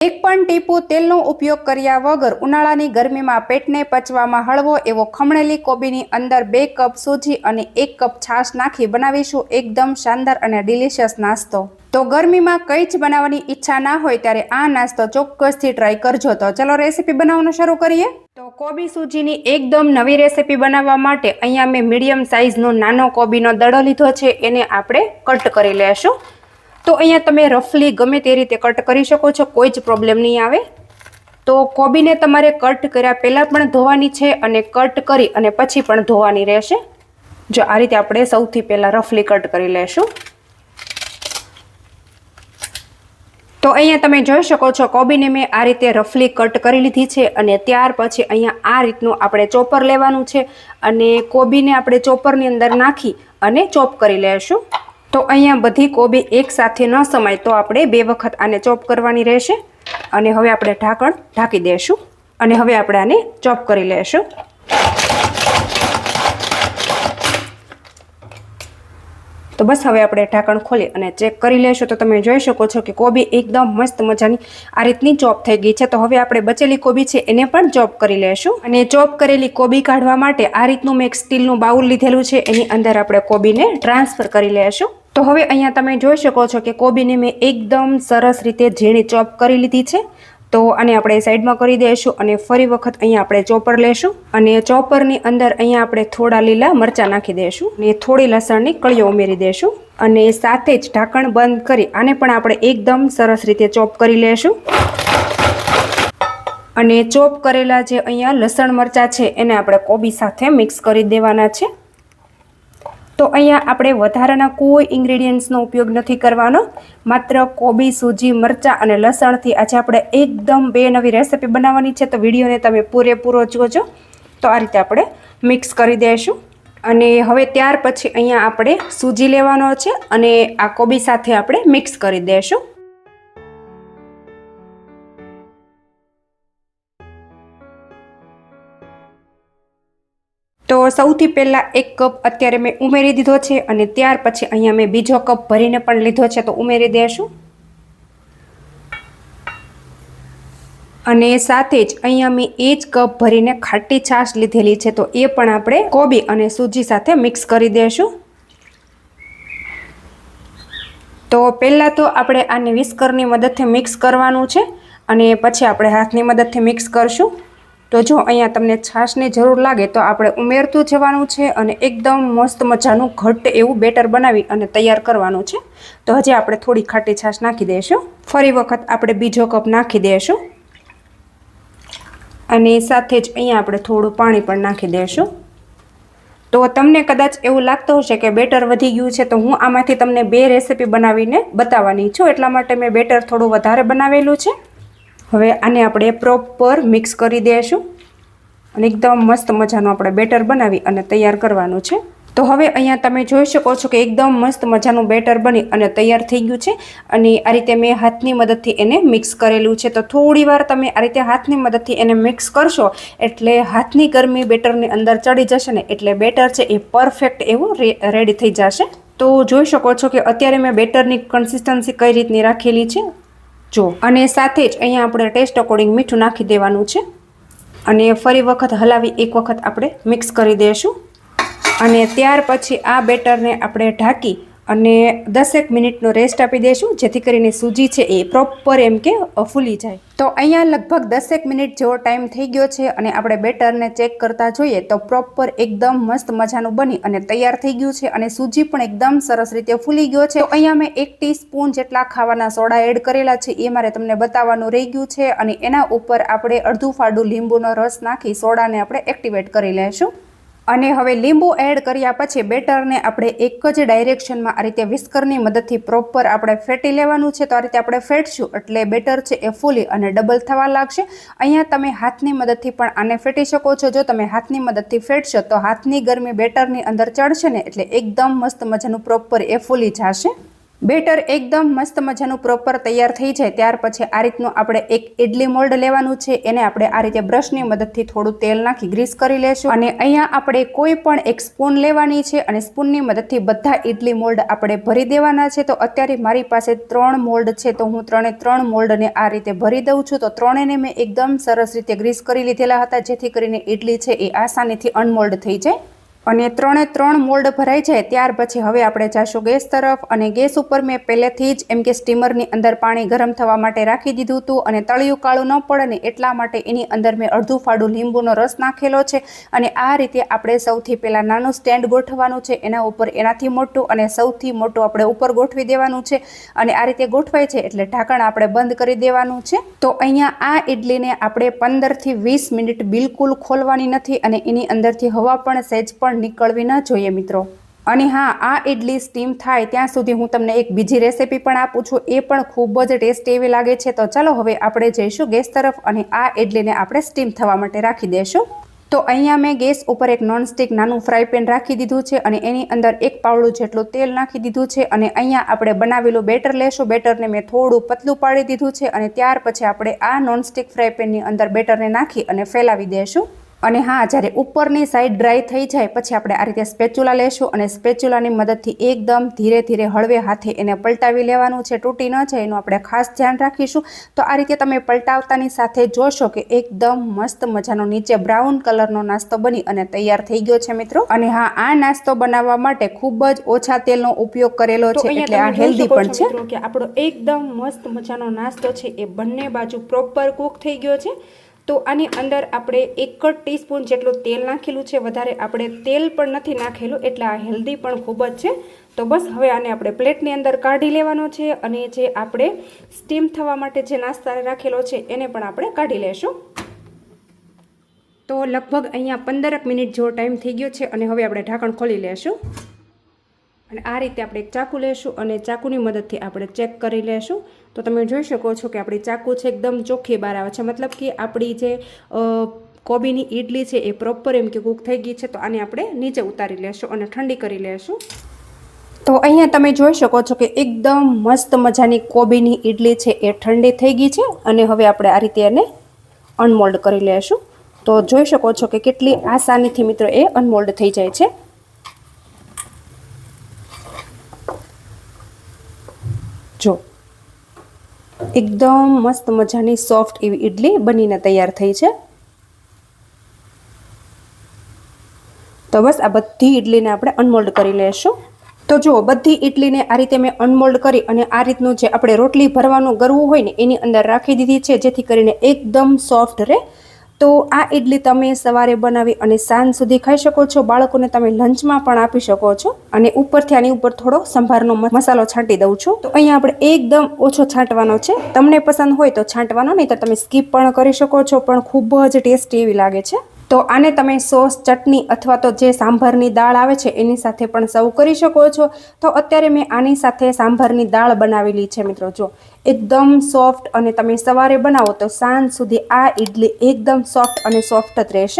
એક પણ ટીપું તેલનો ઉપયોગ કર્યા વગર ઉનાળાની ગરમીમાં પેટને પચવામાં હળવો એવો ખમણેલી કોબીની અંદર 2 કપ સૂજી અને 1 કપ છાશ નાખી બનાવીશું એકદમ શાનદાર અને ડિલિશિયસ નાસ્તો। તો ગરમીમાં કંઈ જ બનાવવાની ઈચ્છા ના હોય ત્યારે આ નાસ્તો ચોક્કસથી ટ્રાય કરજો। તો ચલો રેસીપી બનાવવાનું શરૂ કરીએ। તો કોબી સૂજીની એકદમ નવી રેસીપી બનાવવા માટે અહીંયા મેં મીડિયમ સાઇઝનો નાનો કોબીનો દડો લીધો છે, એને આપણે કટ કરી લેશું। તો અહીંયા તમે રફલી ગમે તે રીતે કટ કરી શકો છો, કોઈ જ પ્રોબ્લેમ નહીં આવે। તો કોબીને તમારે કટ કર્યા પહેલાં પણ ધોવાની છે અને કટ કરી અને પછી પણ ધોવાની રહેશે। જો આ રીતે આપણે સૌથી પહેલાં રફલી કટ કરી લેશું। તો અહીંયા તમે જોઈ શકો છો કોબીને મેં આ રીતે રફલી કટ કરી લીધી છે અને ત્યાર પછી અહીંયા આ રીતનું આપણે ચોપર લેવાનું છે અને કોબીને આપણે ચોપરની અંદર નાખી અને ચોપ કરી લેશું। તો અહીંયા બધી કોબી એક સાથે ન સમાય તો આપણે 2 વખત આને ચોપ કરવાની રહેશે અને હવે આપણે ઢાંકણ ઢાંકી દઈશું અને હવે આપણે આને ચોપ કરી લેશું। તો બસ હવે આપણે ઢાંકણ ખોલી અને ચેક કરી લેશું। તો તમે જોઈ શકો છો કે કોબી એકદમ મસ્ત મજાની આ રીતની ચોપ થઈ ગઈ છે। તો હવે આપણે બચેલી કોબી છે એને પણ ચોપ કરી લેશું અને ચોપ કરેલી કોબી કાઢવા માટે આ રીતનું મેં એક સ્ટીલનું બાઉલ લીધેલું છે, એની અંદર આપણે કોબીને ટ્રાન્સફર કરી લેશું। તો હવે અહીંયા તમે જોઈ શકો છો કે કોબીને મેં એકદમ સરસ રીતે ઝીણી ચોપ કરી લીધી છે। તો આને આપણે સાઈડમાં કરી દઈશું અને ફરી વખત અહીંયા આપણે ચોપર લેશું અને ચોપરની અંદર અહીંયા આપણે થોડા લીલા મરચાં નાખી દઈશું અને થોડી લસણની કળીઓ ઉમેરી દઈશું અને સાથે જ ઢાંકણ બંધ કરી આને પણ આપણે એકદમ સરસ રીતે ચોપ કરી લેશું અને ચોપ કરેલા જે અહીંયા લસણ મરચાં છે એને આપણે કોબી સાથે મિક્સ કરી દેવાના છે। તો અહીંયા આપણે વધારાના કોઈ ઇન્ગ્રેડિયન્ટ્સનો ઉપયોગ નથી કરવાનો, માત્ર કોબી, સૂજી, મરચાં અને લસણથી આજે આપણે એકદમ 2 નવી રેસીપી બનાવવાની છે। તો વિડીયોને તમે પૂરેપૂરો જોજો। તો આ રીતે આપણે મિક્સ કરી દઈશું અને હવે ત્યાર પછી અહીંયા આપણે સૂજી લેવાનો છે અને આ કોબી સાથે આપણે મિક્સ કરી દઈશું। તો સૌથી પહેલાં 1 કપ અત્યારે મેં ઉમેરી દીધો છે અને ત્યાર પછી અહીંયા મેં બીજો કપ ભરીને પણ લીધો છે, તો ઉમેરી દઈશું અને સાથે જ અહીંયા મેં એ જ કપ ભરીને ખાટી છાશ લીધેલી છે, તો એ પણ આપણે કોબી અને સૂજી સાથે મિક્સ કરી દઈશું। તો પહેલાં તો આપણે આને વિસ્કરની મદદથી મિક્સ કરવાનું છે અને પછી આપણે હાથની મદદથી મિક્સ કરશું। તો જો અહીંયા તમને છાશની જરૂર લાગે તો આપણે ઉમેરતું જવાનું છે અને એકદમ મસ્ત મજાનું ઘટ્ટ એવું બેટર બનાવી અને તૈયાર કરવાનું છે। તો હજી આપણે થોડી ખાટી છાશ નાખી દઈશું, ફરી વખત આપણે બીજો કપ નાખી દઈશું અને સાથે જ અહીંયા આપણે થોડું પાણી પણ નાખી દઈશું। તો તમને કદાચ એવું લાગતું હશે કે બેટર વધી ગયું છે, તો હું આમાંથી તમને 2 રેસીપી બનાવીને બતાવવાની છું, એટલા માટે મેં બેટર થોડું વધારે બનાવેલું છે। હવે આને આપણે પ્રોપર મિક્સ કરી દઈશું અને એકદમ મસ્ત મજાનું આપણે બેટર બનાવી અને તૈયાર કરવાનું છે। તો હવે અહીંયા તમે જોઈ શકો છો કે એકદમ મસ્ત મજાનું બેટર બની અને તૈયાર થઈ ગયું છે અને આ રીતે મેં હાથની મદદથી એને મિક્સ કરેલું છે। તો થોડી વાર તમે આ રીતે હાથની મદદથી એને મિક્સ કરશો એટલે હાથની ગરમી બેટરની અંદર ચડી જશે ને એટલે બેટર છે એ પરફેક્ટ એવું રેડી થઈ જશે। તો જોઈ શકો છો કે અત્યારે મેં બેટરની કન્સિસ્ટન્સી કઈ રીતની રાખેલી છે જો, અને સાથે જ અહીંયા આપણે ટેસ્ટ અકોર્ડિંગ મીઠું નાખી દેવાનું છે અને ફરી વખત હલાવી 1 વખત આપણે મિક્સ કરી દઈશું અને ત્યાર પછી આ બેટરને આપણે ઢાંકી અને 10 મિનિટનો રેસ્ટ આપી દઈશું, જેથી કરીને સૂજી છે એ પ્રોપર એમ કે ફૂલી જાય। તો અહીંયા લગભગ 10 મિનિટ જેવો ટાઈમ થઈ ગયો છે અને આપણે બેટરને ચેક કરતા જોઈએ તો પ્રોપર એકદમ મસ્ત મજાનું બની અને તૈયાર થઈ ગયું છે અને સૂજી પણ એકદમ સરસ રીતે ફૂલી ગયો છે। તો અહીંયા મેં 1 ટીસ્પૂન જેટલા ખાવાના સોડા એડ કરેલા છે, એ મારે તમને બતાવવાનું રહી ગયું છે અને એના ઉપર આપણે અડધું ફાડું લીંબુનો રસ નાખી સોડાને આપણે એક્ટિવેટ કરી લઈશું અને હવે લીંબુ એડ કર્યા પછી બેટરને આપણે એક જ ડાયરેક્શનમાં આ રીતે વિસ્કરની મદદથી પ્રોપર આપણે ફેટી લેવાનું છે। તો આ રીતે આપણે ફેટશું એટલે બેટર છે એ ફૂલી અને ડબલ થવા લાગશે। અહીંયા તમે હાથની મદદથી પણ આને ફેટી શકો છો। જો તમે હાથની મદદથી ફેટશો તો હાથની ગરમી બેટરની અંદર ચડશે ને એટલે એકદમ મસ્ત મજાનું પ્રોપર એ ફૂલી જશે। બેટર એકદમ મસ્ત મજાનું પ્રોપર તૈયાર થઈ જાય ત્યાર પછી આ રીતનું આપણે એક ઇડલી મોલ્ડ લેવાનું છે. એને આપણે આ રીતે બ્રશની મદદથી થોડું તેલ નાખી ગ્રીસ કરી લેશું અને અહીંયા આપણે કોઈ પણ એક સ્પૂન લેવાની છે અને સ્પૂનની મદદથી બધા ઇડલી મોલ્ડ આપણે ભરી દેવાના છે. તો અત્યારે મારી પાસે 3 મોલ્ડ છે તો હું 3 મોલ્ડને આ રીતે ભરી દઉં છું. તો ત્રણેયને મેં એકદમ સરસ રીતે ગ્રીસ કરી લીધેલા હતા જેથી કરીને ઇડલી છે એ આસાનીથી અનમોલ્ડ થઈ જાય. અને 3 મોલ્ડ ભરાઈ જાય ત્યાર પછી હવે આપણે જાશું ગેસ તરફ. અને ગેસ ઉપર મેં પહેલેથી જ એમ કે સ્ટીમરની અંદર પાણી ગરમ થવા માટે રાખી દીધું હતું અને તળિયું કાળું ન પડે ને એટલા માટે એની અંદર મેં અડધું ફાડું લીંબુનો રસ નાખેલો છે. અને આ રીતે આપણે સૌથી પહેલાં નાનું સ્ટેન્ડ ગોઠવવાનું છે, એના ઉપર એનાથી મોટું અને સૌથી મોટું આપણે ઉપર ગોઠવી દેવાનું છે. અને આ રીતે ગોઠવાય છે એટલે ઢાંકણ આપણે બંધ કરી દેવાનું છે. તો અહીંયા આ ઇડલીને આપણે 15 થી 20 મિનિટ બિલકુલ ખોલવાની નથી અને એની અંદરથી હવા પણ સહેજ પણ નીકળવી ન જોઈએ મિત્રો. અને હા, આ ઇડલી સ્ટીમ થાય ત્યાં સુધી હું તમને એક બીજી રેસીપી પણ આપું છું, એ પણ ખૂબ જ ટેસ્ટી એવી લાગે છે. તો ચાલો હવે આપણે જઈશું ગેસ તરફ અને આ ઇડલીને આપણે સ્ટીમ થવા માટે રાખી દઈશું. તો અહીંયા મેં ગેસ ઉપર એક નોનસ્ટિક નાનું ફ્રાય પેન રાખી દીધું છે અને એની અંદર 1 પાવડું જેટલું તેલ નાખી દીધું છે. અને અહીંયા આપણે બનાવેલું બેટર લેશું. બેટરને મેં થોડું પતલું પાડી દીધું છે અને ત્યાર પછી આપણે આ નોનસ્ટિક ફ્રાય પેનની અંદર બેટરને નાખી અને ફેલાવી દઈશું. અને હા, જ્યારે ઉપરની સાઈડ ડ્રાય થઈ જાય પછી આપણે આ રીતે સ્પેચ્યુલા લેશું અને સ્પેચ્યુલાની મદદથી એકદમ ધીરે ધીરે હળવે હાથે એને પલટાવી લેવાનું છે. તૂટી ન જાય એનું આપણે ખાસ ધ્યાન રાખીશું. તો આ રીતે તમે પલટાવતાની સાથે જોશો કે એકદમ મસ્ત મજાનો નીચે બ્રાઉન કલરનો નાસ્તો બની અને તૈયાર થઈ ગયો છે મિત્રો. અને હા, આ નાસ્તો બનાવવા માટે ખૂબ જ ઓછા તેલનો ઉપયોગ કરેલો છે એટલે આ હેલ્ધી પણ છે. કે આપણો એકદમ મસ્ત મજાનો નાસ્તો છે એ બંને બાજુ પ્રોપર કૂક થઈ ગયો છે. તો આની અંદર આપણે 1 ટીસ્પૂન જેટલું તેલ નાખેલું છે, વધારે આપણે તેલ પણ નથી નાખેલું એટલે આ હેલ્ધી પણ ખૂબ જ છે. તો બસ હવે આને આપણે પ્લેટની અંદર કાઢી લેવાનો છે અને જે આપણે સ્ટીમ થવા માટે જે નાસ્તા રાખેલો છે એને પણ આપણે કાઢી લેશું. તો લગભગ અહીંયા 15 મિનિટ જેવો ટાઈમ થઈ ગયો છે અને હવે આપણે ઢાંકણ ખોલી લેશું. અને આ રીતે આપણે એક ચાકુ લેશું અને ચાકુની મદદથી આપણે ચેક કરી લેશું. તો તમે જોઈ શકો છો કે આપણી ચાકુ છે એકદમ ચોખ્ખી બહાર આવે છે, મતલબ કે આપણી જે કોબીની ઇડલી છે એ પ્રોપર એમ કે કૂક થઈ ગઈ છે. તો આને આપણે નીચે ઉતારી લેશું અને ઠંડી કરી લેશું. તો અહીંયા તમે જોઈ શકો છો કે એકદમ મસ્ત મજાની કોબીની ઇડલી છે એ ઠંડી થઈ ગઈ છે અને હવે આપણે આ રીતે એને અનમોલ્ડ કરી લેશું. તો જોઈ શકો છો કે કેટલી આસાનીથી મિત્રો એ અનમોલ્ડ થઈ જાય છે. જો એકદમ મસ્ત મજાની સોફ્ટ એવી ઇડલી બનીને તૈયાર થઈ છે. તો બસ આ બધી ઇડલીને આપણે અનમોલ્ડ કરી લેશું. તો જો બધી ઇડલીને આ રીતે મેં અનમોલ્ડ કરી અને આ રીતનું જે આપણે રોટલી ભરવાનું ગરવું હોય ને એની અંદર રાખી દીધી છે જેથી કરીને એકદમ સોફ્ટ રહે. તો આ ઇડલી તમે સવારે બનાવી અને સાંજ સુધી ખાઈ શકો છો. બાળકોને તમે લંચમાં પણ આપી શકો છો. અને ઉપરથી આની ઉપર થોડો સંભારનો મસાલો છાંટી દઉં છું. તો અહીંયા આપણે એકદમ ઓછો છાંટવાનો છે. તમને પસંદ હોય તો છાંટવાનો, નહીં તો તમે સ્કીપ પણ કરી શકો છો, પણ ખૂબ જ ટેસ્ટી એવી લાગે છે. તો આને તમે સોસ, ચટણી અથવા તો જે સાંભારની દાળ આવે છે એની સાથે પણ સર્વ કરી શકો છો. તો અત્યારે મેં આની સાથે સાંભારની દાળ બનાવેલી છે મિત્રો. જો એકદમ સોફ્ટ અને તમે સવારે બનાવો તો સાંજ સુધી આ ઇડલી એકદમ સોફ્ટ અને સોફ્ટ જ રહેશે.